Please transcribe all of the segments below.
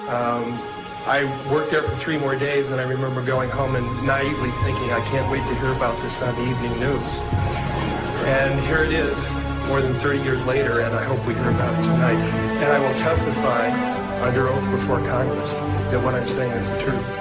I worked there for 3 more days, and I remember going home and naively thinking, I can't wait to hear about this on the evening news. And here it is, more than 30 years later, and I hope we hear about it tonight. And I will testify under oath before Congress that what I'm saying is the truth.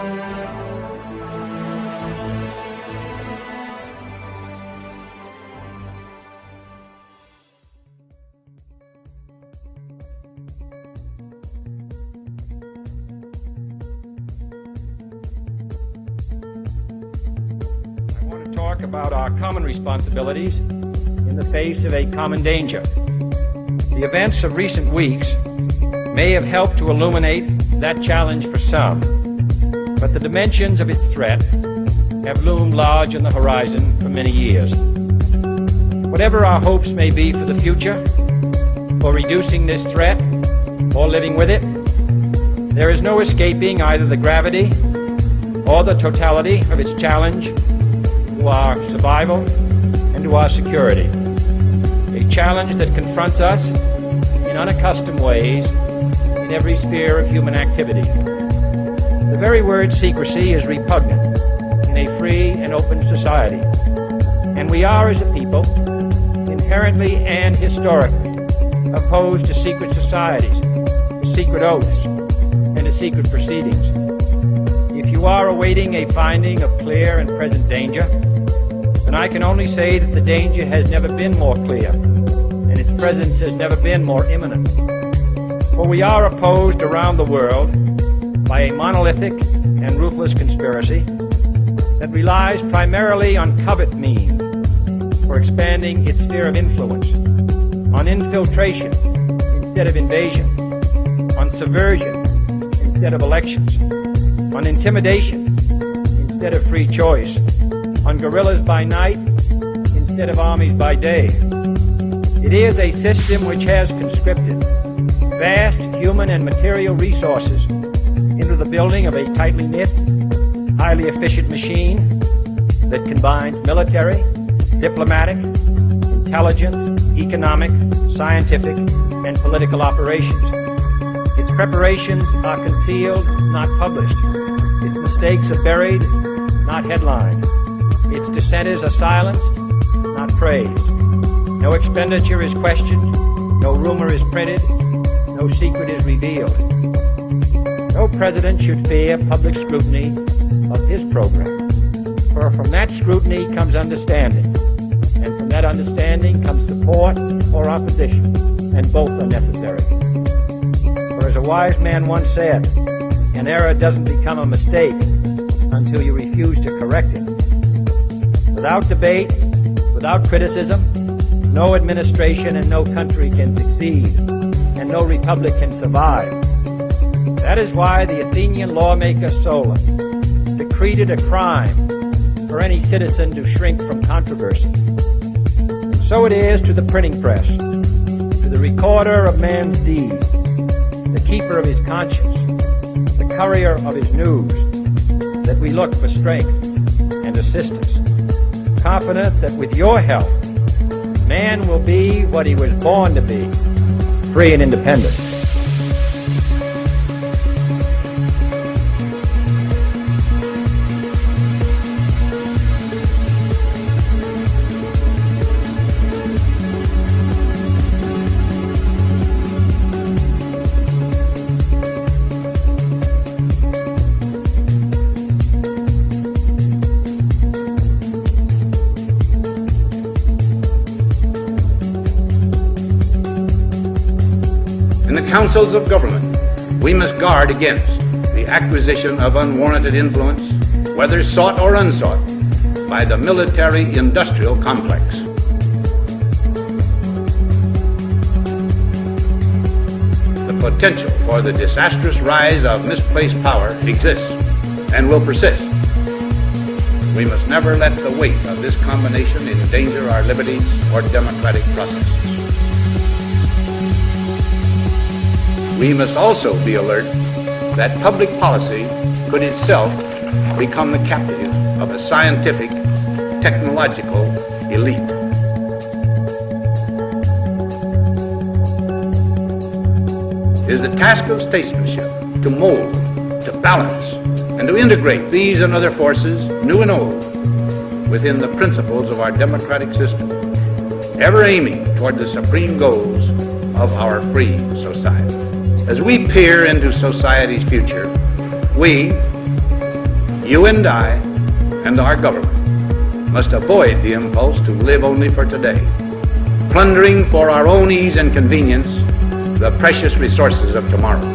Talk about our common responsibilities in the face of a common danger. The events of recent weeks may have helped to illuminate that challenge for some, but the dimensions of its threat have loomed large on the horizon for many years. Whatever our hopes may be for the future, for reducing this threat or living with it, there is no escaping either the gravity or the totality of its challenge to our survival and to our security. A challenge that confronts us in unaccustomed ways in every sphere of human activity. The very word secrecy is repugnant in a free and open society, and we are, as a people, inherently and historically opposed to secret societies, to secret oaths, and to secret proceedings. If you are awaiting a finding of clear and present danger, then I can only say that the danger has never been more clear, and its presence has never been more imminent. For we are opposed around the world by a monolithic and ruthless conspiracy that relies primarily on covert means for expanding its sphere of influence, on infiltration instead of invasion, on subversion instead of elections, on intimidation instead of free choice, on guerrillas by night instead of armies by day. It is a system which has conscripted vast human and material resources into the building of a tightly knit, highly efficient machine that combines military, diplomatic, intelligence, economic, scientific, and political operations. Its preparations are concealed, not published. Its mistakes are buried, not headlined. Its dissenters are silenced, not praised. No expenditure is questioned, no rumor is printed, no secret is revealed. No president should fear public scrutiny of his program, for from that scrutiny comes understanding, and from that understanding comes support or opposition, and both are necessary. For as a wise man once said, an error doesn't become a mistake until you refuse to correct it. Without debate, without criticism, no administration and no country can succeed, and no republic can survive. That is why the Athenian lawmaker Solon decreed it a crime for any citizen to shrink from controversy. And so it is to the printing press, to the recorder of man's deeds, the keeper of his conscience, the courier of his news, that we look for strength and assistance, confident that with your help, man will be what he was born to be, free and independent. Councils of government, we must guard against the acquisition of unwarranted influence, whether sought or unsought, by the military-industrial complex. The potential for the disastrous rise of misplaced power exists and will persist. We must never let the weight of this combination endanger our liberties or democratic processes. We must also be alert that public policy could itself become the captive of a scientific, technological elite. It is the task of statesmanship to mold, to balance, and to integrate these and other forces, new and old, within the principles of our democratic system, ever aiming toward the supreme goals of our free society. As we peer into society's future, we, you and I, and our government must avoid the impulse to live only for today, plundering for our own ease and convenience the precious resources of tomorrow.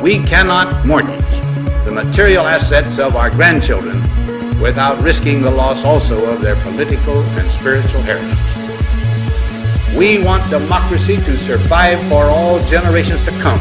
We cannot mortgage the material assets of our grandchildren without risking the loss also of their political and spiritual heritage. We want democracy to survive for all generations to come,